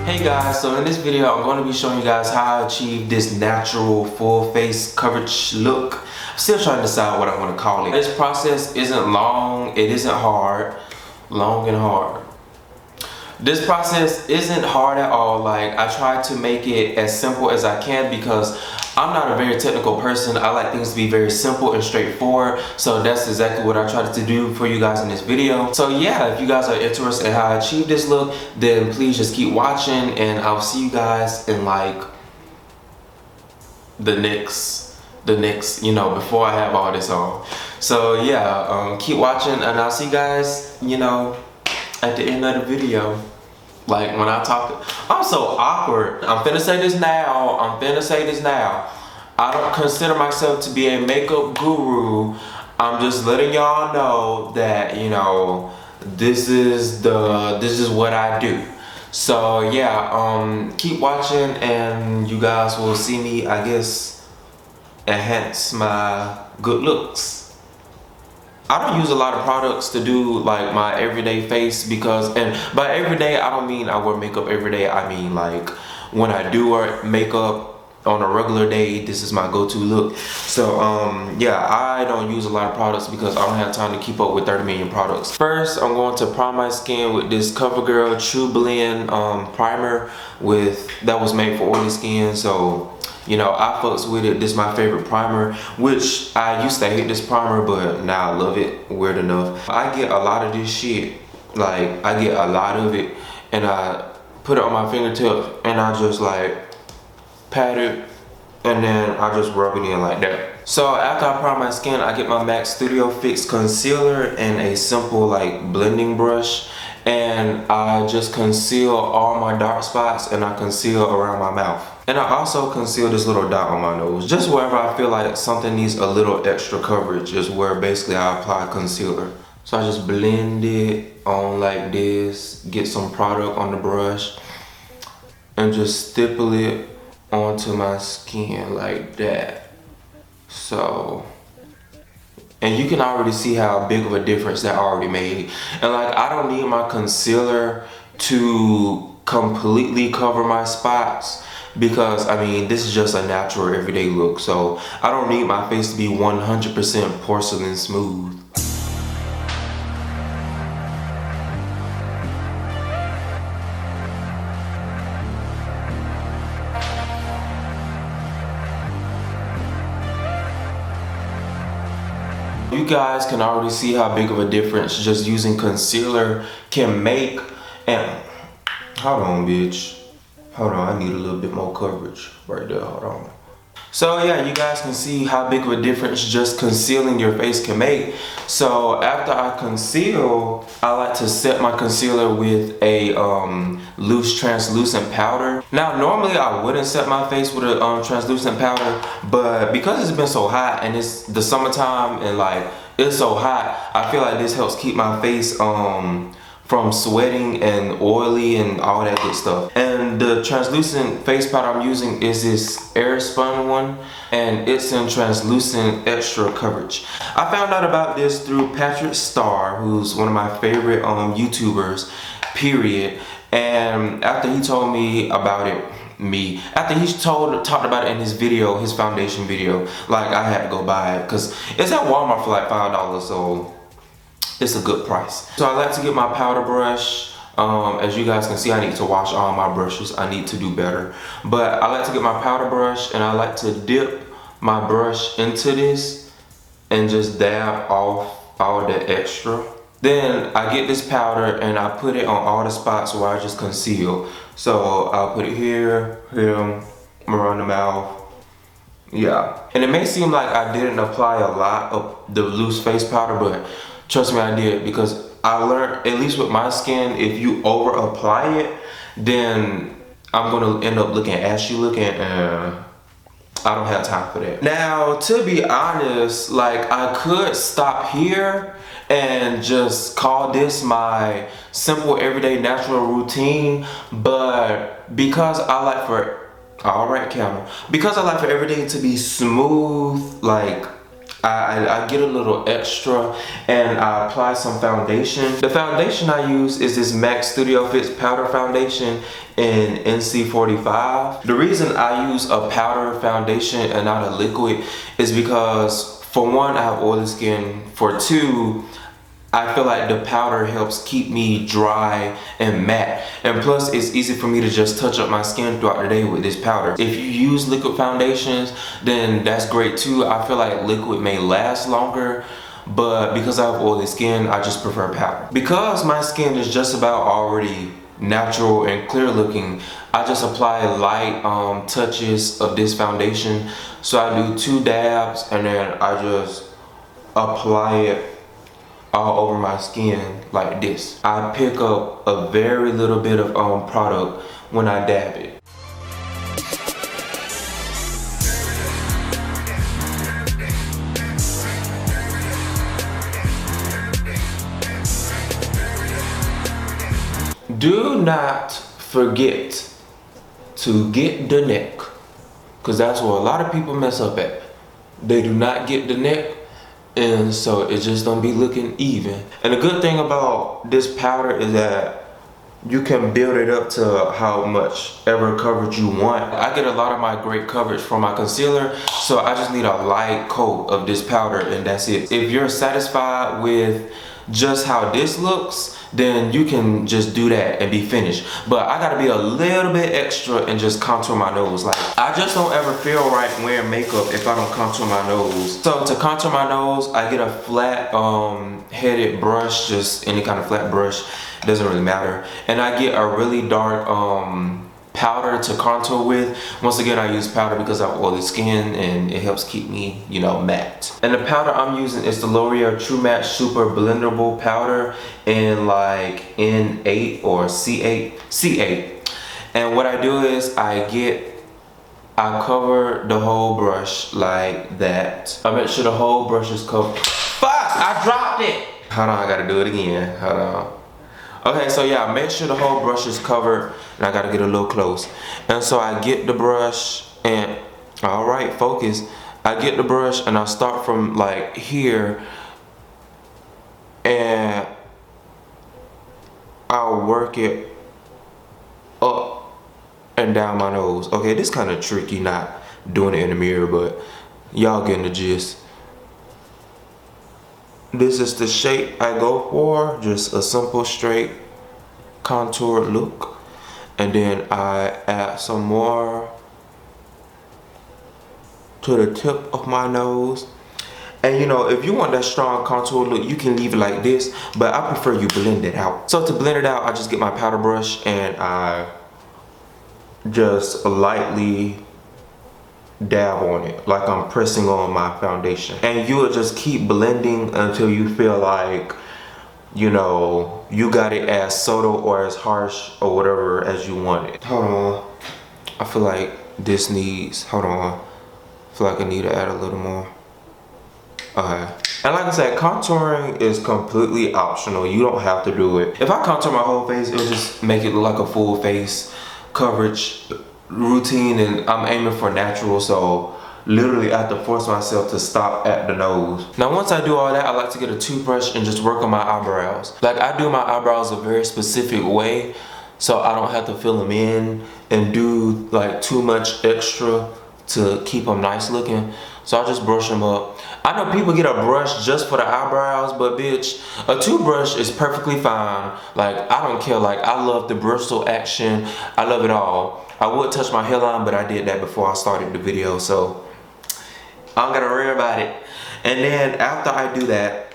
Hey guys, so in this video I'm going to be showing you guys how I achieve this natural full face coverage look. I'm still trying to decide what I want to call it. This process isn't long, it isn't hard. Long and hard. This process isn't hard at all. Like, I try to make it as simple as I can because I'm not a very technical person. I like things to be very simple and straightforward. So that's exactly what I tried to do for you guys in this video. So yeah, if you guys are interested in how I achieve this look, then please just keep watching and I'll see you guys in like the next, you know, before I have all this on. So yeah, keep watching and I'll see you guys, you know, at the end of the video. Like when I talk, I'm so awkward. I'm finna say this now. I don't consider myself to be a makeup guru. I'm just letting y'all know that, you know, this is what I do. So yeah, keep watching and you guys will see me, I guess, enhance my good looks. I don't use a lot of products to do like my everyday face because, and by everyday I don't mean I wear makeup every day. I mean like when I do wear makeup on a regular day, this is my go-to look. So yeah, I don't use a lot of products because I don't have time to keep up with 30 million products. First, I'm going to prime my skin with this CoverGirl True Blend primer that was made for oily skin. So you know, I fucks with it. This is my favorite primer, which I used to hate this primer, but now I love it, weird enough. I get a lot of this shit, like I get a lot of it, and I put it on my fingertip and I just like pat it, and then I just rub it in like that. So after I prime my skin, I get my MAC Studio Fix concealer and a simple like blending brush, and I just conceal all my dark spots and I conceal around my mouth. And I also conceal this little dot on my nose. Just wherever I feel like something needs a little extra coverage is where basically I apply concealer. So I just blend it on like this, get some product on the brush, and just stipple it onto my skin like that. So, and you can already see how big of a difference that already made. And like, I don't need my concealer to completely cover my spots, because I mean, this is just a natural everyday look. So I don't need my face to be 100% porcelain smooth. You guys can already see how big of a difference just using concealer can make. And hold on, bitch. Hold on, I need a little bit more coverage right there, hold on. So yeah, you guys can see how big of a difference just concealing your face can make. So after I conceal, I like to set my concealer with a loose translucent powder. Now normally I wouldn't set my face with a translucent powder, but because it's been so hot and it's the summertime and like it's so hot, I feel like this helps keep my face from sweating and oily and all that good stuff. And the translucent face powder I'm using is this air spun one, and it's in translucent extra coverage. I found out about this through Patrick Starr, who's one of my favorite YouTubers, period. And after he told me about it, after he talked about it in his video, his foundation video, like I had to go buy it because it's at Walmart for like $5, so it's a good price. So I like to get my powder brush. As you guys can see, I need to wash all my brushes. I need to do better. But I like to get my powder brush and I like to dip my brush into this and just dab off all the extra. Then I get this powder and I put it on all the spots where I just conceal. So I'll put it here, around the mouth. Yeah. And it may seem like I didn't apply a lot of the loose face powder, but trust me, I did, because I learned, at least with my skin, if you over apply it, then I'm gonna end up looking ashy looking, and I don't have time for that. Now, to be honest, like I could stop here and just call this my simple everyday natural routine, but because I like for, alright camera, because I like for everything to be smooth, like I get a little extra and I apply some foundation. The foundation I use is this MAC Studio Fix powder foundation in NC45. The reason I use a powder foundation and not a liquid is because, for one, I have oily skin. For two, I feel like the powder helps keep me dry and matte. And plus, it's easy for me to just touch up my skin throughout the day with this powder. If you use liquid foundations, then that's great too. I feel like liquid may last longer, but because I have oily skin, I just prefer powder. Because my skin is just about already natural and clear looking, I just apply light touches of this foundation. So I do 2 dabs and then I just apply it all over my skin like this. I pick up a very little bit of product when I dab it. Do not forget to get the neck, because that's where a lot of people mess up at. They do not get the neck, and so it just don't be looking even. And the good thing about this powder is that you can build it up to how much ever coverage you want. I get a lot of my great coverage from my concealer, so I just need a light coat of this powder and that's it. If you're satisfied with just how this looks, then you can just do that and be finished. But I gotta be a little bit extra and just contour my nose. Like, I just don't ever feel right wearing makeup if I don't contour my nose. So to contour my nose, I get a flat headed brush, just any kind of flat brush, doesn't really matter. And I get a really dark powder to contour with. Once again, I use powder because I have oily skin and it helps keep me, you know, matte. And the powder I'm using is the L'Oreal True Matte Super Blendable Powder in like N8 or C8. And what I do is I cover the whole brush like that. I make sure the whole brush is covered. Fuck! I dropped it! Hold on, I gotta do it again. Hold on. Okay, so yeah, make sure the whole brush is covered, and I gotta get a little close. And so I get the brush and, all right, focus. I get the brush and I start from like here and I'll work it up and down my nose. Okay, this kind of tricky not doing it in the mirror, but y'all getting the gist. This is the shape I go for, just a simple straight contoured look. And then I add some more to the tip of my nose. And you know, if you want that strong contour look, you can leave it like this, but I prefer you blend it out. So to blend it out, I just get my powder brush and I just lightly dab on it like I'm pressing on my foundation, and you will just keep blending until you feel like, you know, you got it as subtle or as harsh or whatever as you want it. Hold on, I feel like this needs, hold on, I feel like I need to add a little more. Okay, and like I said, contouring is completely optional. You don't have to do it. If I contour my whole face, it'll just make it look like a full face coverage routine, and I'm aiming for natural, so literally I have to force myself to stop at the nose. Now once I do all that, I like to get a toothbrush and just work on my eyebrows. Like, I do my eyebrows a very specific way so I don't have to fill them in and do like too much extra to keep them nice looking. So I just brush them up. I know people get a brush just for the eyebrows, but bitch, a toothbrush is perfectly fine. Like, I don't care. Like, I love the bristle action. I love it all. I would touch my hairline, but I did that before I started the video, so I don't gotta worry about it. And then after I do that,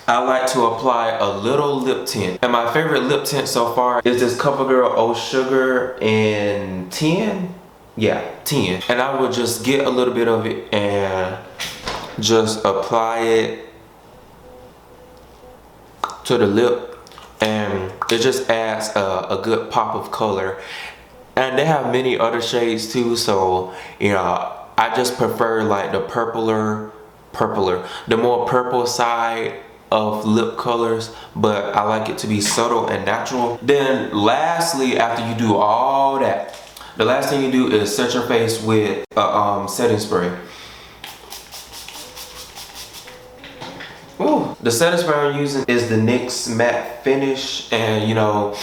I like to apply a little lip tint. And my favorite lip tint so far is this CoverGirl Oh Sugar in 10. Yeah, 10. And I would just get a little bit of it and just apply it to the lip, and it just adds a good pop of color. And they have many other shades too, so you know, I just prefer like the the more purple side of lip colors, but I like it to be subtle and natural. Then lastly, after you do all that, the last thing you do is set your face with a setting spray. The setting spray I'm using is the NYX Matte Finish, and you know,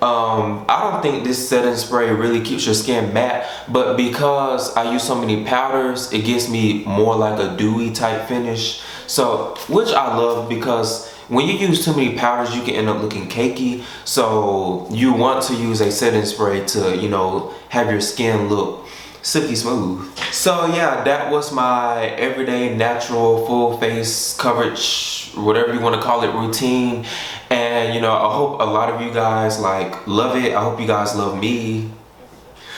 I don't think this setting spray really keeps your skin matte, but because I use so many powders, it gives me more like a dewy type finish. So, which I love, because when you use too many powders, you can end up looking cakey. So you want to use a setting spray to, you know, have your skin look silky smooth. So yeah, that was my everyday natural full face coverage, whatever you want to call it, routine. And you know, I hope a lot of you guys like love it. I hope you guys love me.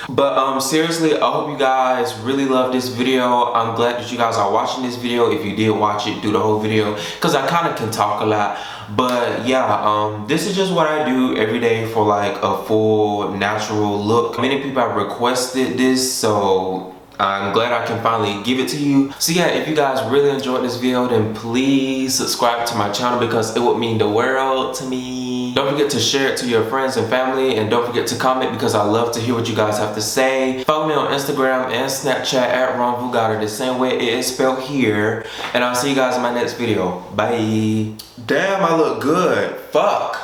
But seriously, I hope you guys really love this video. I'm glad that you guys are watching this video. If you did watch it, do the whole video, because I kind of can talk a lot. But yeah, this is just what I do every day for like a full natural look. Many people have requested this, so I'm glad I can finally give it to you. So yeah, if you guys really enjoyed this video, then please subscribe to my channel, because it would mean the world to me. Don't forget to share it to your friends and family, and don't forget to comment, because I love to hear what you guys have to say. Follow me on Instagram and Snapchat at Vuggotta, the same way it is spelled here. And I'll see you guys in my next video. Bye. Damn, I look good. Fuck.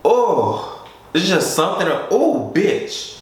Oh, it's just something. Oh, bitch.